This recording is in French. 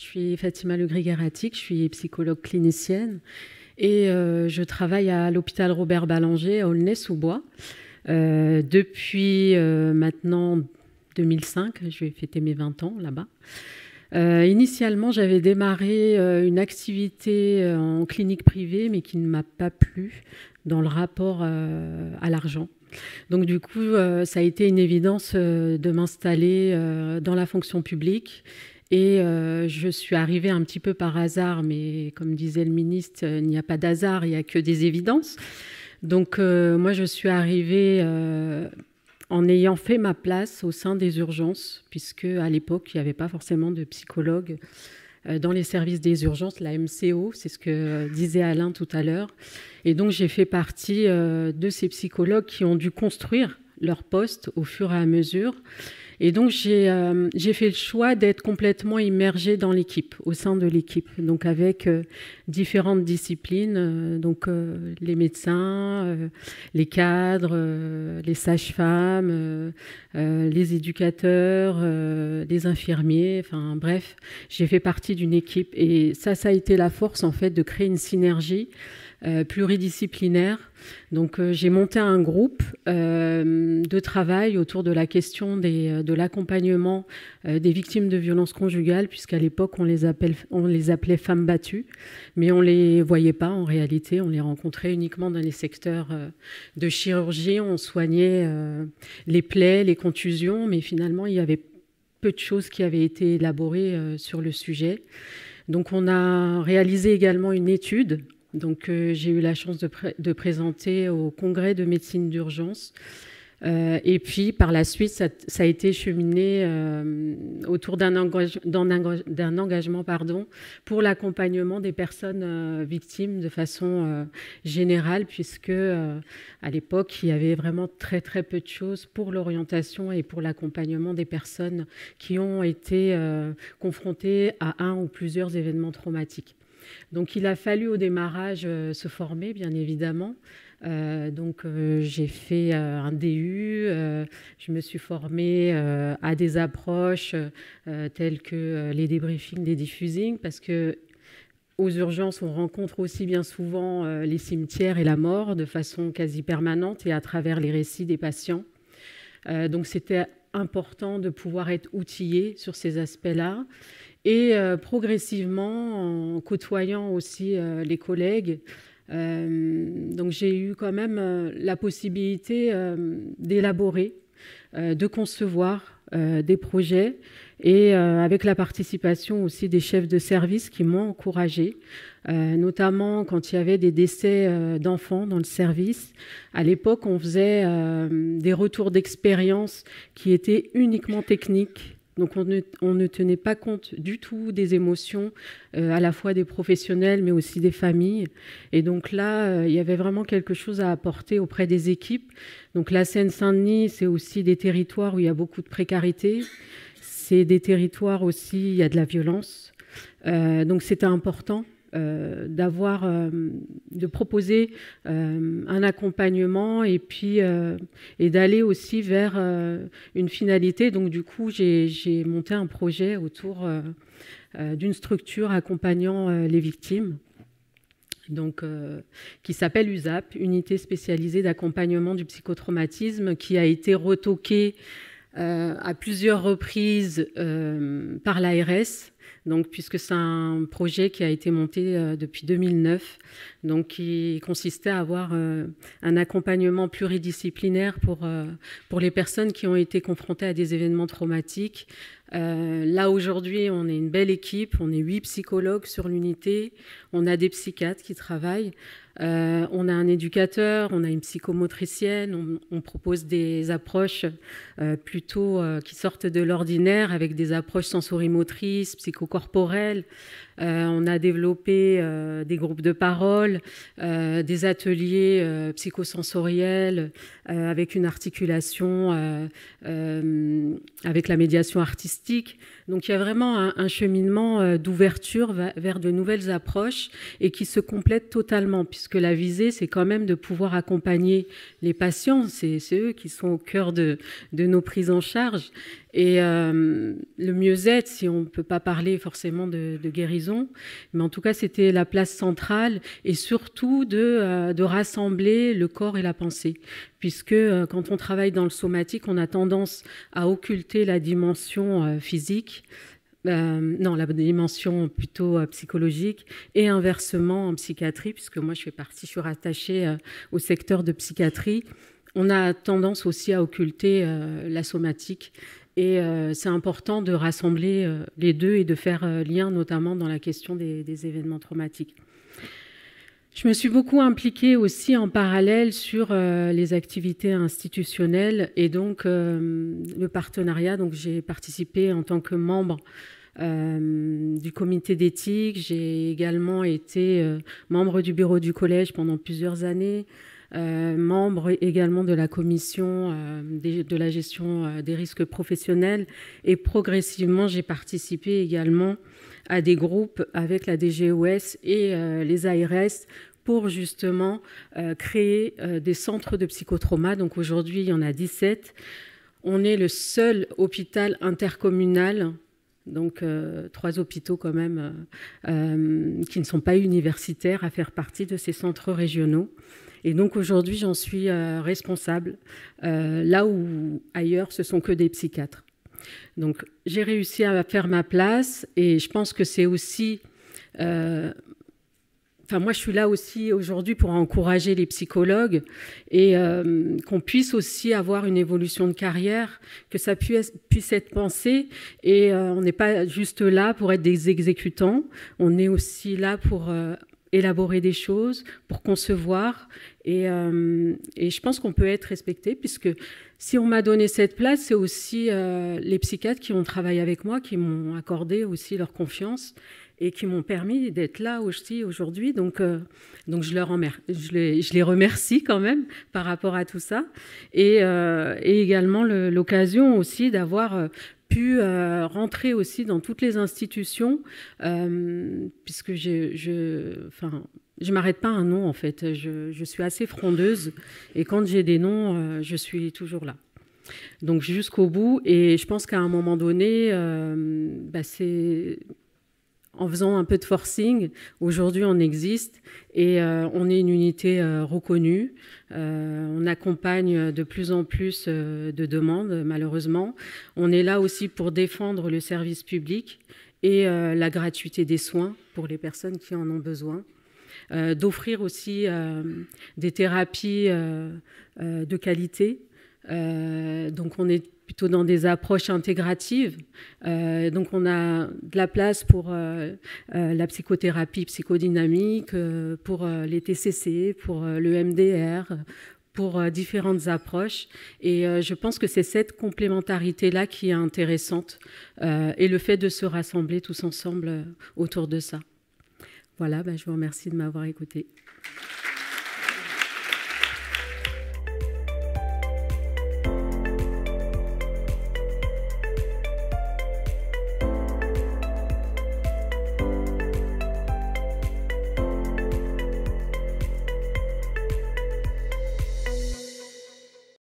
suis Fatima Legris-Garatic, je suis psychologue clinicienne et je travaille à l'hôpital Robert Ballanger à Aulnay-sous-Bois depuis maintenant 2005. Je vais fêter mes 20 ans là-bas. Initialement, j'avais démarré une activité en clinique privée, mais qui ne m'a pas plu dans le rapport à l'argent. Donc du coup, ça a été une évidence de m'installer dans la fonction publique. Et je suis arrivée un petit peu par hasard, mais comme disait le ministre, il n'y a pas d'hasard, il n'y a que des évidences. Donc moi, je suis arrivée en ayant fait ma place au sein des urgences, puisque à l'époque, il n'y avait pas forcément de psychologue dans les services des urgences, la MCO, c'est ce que disait Alain tout à l'heure. Et donc, j'ai fait partie de ces psychologues qui ont dû construire leur poste au fur et à mesure. Et donc, j'ai fait le choix d'être complètement immergée dans l'équipe, au sein de l'équipe, donc avec différentes disciplines, donc les médecins, les cadres, les sages-femmes, les éducateurs, les infirmiers, enfin bref, j'ai fait partie d'une équipe. Et ça a été la force, en fait, de créer une synergie pluridisciplinaire. Donc j'ai monté un groupe de travail autour de la question de l'accompagnement des victimes de violences conjugales, puisqu'à l'époque on les appelait femmes battues, mais on les voyait pas en réalité, on les rencontrait uniquement dans les secteurs de chirurgie, on soignait les plaies, les contusions, mais finalement il y avait peu de choses qui avaient été élaborées sur le sujet. Donc on a réalisé également une étude. Donc, j'ai eu la chance de présenter au congrès de médecine d'urgence. Et puis, par la suite, ça a été cheminé autour d'un engagement pour l'accompagnement des personnes victimes de façon générale, puisque à l'époque, il y avait vraiment très, très peu de choses pour l'orientation et pour l'accompagnement des personnes qui ont été confrontées à un ou plusieurs événements traumatiques. Donc, il a fallu au démarrage se former, bien évidemment. Donc, j'ai fait un DU, je me suis formée à des approches telles que les débriefings, les diffusings, parce que aux urgences, on rencontre aussi bien souvent les cimetières et la mort de façon quasi permanente et à travers les récits des patients. Donc, c'était important de pouvoir être outillé sur ces aspects-là. Et progressivement, en côtoyant aussi les collègues, donc j'ai eu quand même la possibilité d'élaborer, de concevoir des projets et avec la participation aussi des chefs de service qui m'ont encouragée, notamment quand il y avait des décès d'enfants dans le service. À l'époque, on faisait des retours d'expérience qui étaient uniquement techniques. Donc on ne tenait pas compte du tout des émotions, à la fois des professionnels, mais aussi des familles. Et donc là, il y avait vraiment quelque chose à apporter auprès des équipes. Donc la Seine-Saint-Denis, c'est aussi des territoires où il y a beaucoup de précarité. C'est des territoires aussi, il y a de la violence. Donc c'était important de proposer un accompagnement et puis et d'aller aussi vers une finalité. Donc du coup, j'ai monté un projet autour d'une structure accompagnant les victimes. Donc, qui s'appelle USAP, Unité spécialisée d'accompagnement du psychotraumatisme, qui a été retoqué à plusieurs reprises par l'ARS. Donc, puisque c'est un projet qui a été monté depuis 2009, donc qui consistait à avoir un accompagnement pluridisciplinaire pour les personnes qui ont été confrontées à des événements traumatiques. Là, aujourd'hui, on est une belle équipe, on est 8 psychologues sur l'unité, on a des psychiatres qui travaillent, on a un éducateur, on a une psychomotricienne, on propose des approches plutôt qui sortent de l'ordinaire avec des approches sensorimotrices, psychocorporelles, On a développé des groupes de parole, des ateliers psychosensoriels avec une articulation avec la médiation artistique. Donc il y a vraiment un cheminement d'ouverture vers de nouvelles approches et qui se complètent totalement, puisque la visée, c'est quand même de pouvoir accompagner les patients. C'est eux qui sont au cœur de nos prises en charge. Et le mieux-être, si on ne peut pas parler forcément de guérison, mais en tout cas, c'était la place centrale et surtout de rassembler le corps et la pensée. Puisque quand on travaille dans le somatique, on a tendance à occulter la dimension physique, non, la dimension plutôt psychologique, et inversement en psychiatrie, puisque moi je suis rattachée au secteur de psychiatrie, on a tendance aussi à occulter la somatique. Et c'est important de rassembler les deux et de faire lien, notamment dans la question des événements traumatiques. Je me suis beaucoup impliquée aussi en parallèle sur les activités institutionnelles et donc le partenariat. Donc j'ai participé en tant que membre du comité d'éthique. J'ai également été membre du bureau du collège pendant plusieurs années. Membre également de la commission de la gestion des risques professionnels et progressivement j'ai participé également à des groupes avec la DGOS et les ARS pour justement créer des centres de psychotrauma. Donc aujourd'hui il y en a 17. On est le seul hôpital intercommunal, donc 3 hôpitaux quand même qui ne sont pas universitaires à faire partie de ces centres régionaux. Et donc aujourd'hui, j'en suis responsable, là où ailleurs, ce sont que des psychiatres. Donc j'ai réussi à faire ma place et je pense que c'est aussi... moi, je suis là aussi aujourd'hui pour encourager les psychologues et qu'on puisse aussi avoir une évolution de carrière, que ça puisse être pensé. Et on n'est pas juste là pour être des exécutants, on est aussi là pour... élaborer des choses, pour concevoir. Et je pense qu'on peut être respecté, puisque si on m'a donné cette place, c'est aussi les psychiatres qui ont travaillé avec moi, qui m'ont accordé aussi leur confiance et qui m'ont permis d'être là aussi aujourd'hui. Donc je les remercie quand même par rapport à tout ça. Et également l'occasion aussi d'avoir... pu rentrer aussi dans toutes les institutions, puisque je m'arrête pas à un nom en fait. Je suis assez frondeuse et quand j'ai des noms, je suis toujours là. Donc jusqu'au bout. Et je pense qu'à un moment donné, c'est en faisant un peu de forcing, aujourd'hui on existe et on est une unité reconnue. On accompagne de plus en plus de demandes, malheureusement. On est là aussi pour défendre le service public et la gratuité des soins pour les personnes qui en ont besoin. D'offrir aussi des thérapies de qualité. Donc on est plutôt dans des approches intégratives. Donc on a de la place pour la psychothérapie psychodynamique, pour les TCC, pour le MDR, pour différentes approches. Et je pense que c'est cette complémentarité-là qui est intéressante et le fait de se rassembler tous ensemble autour de ça. Voilà, je vous remercie de m'avoir écouté.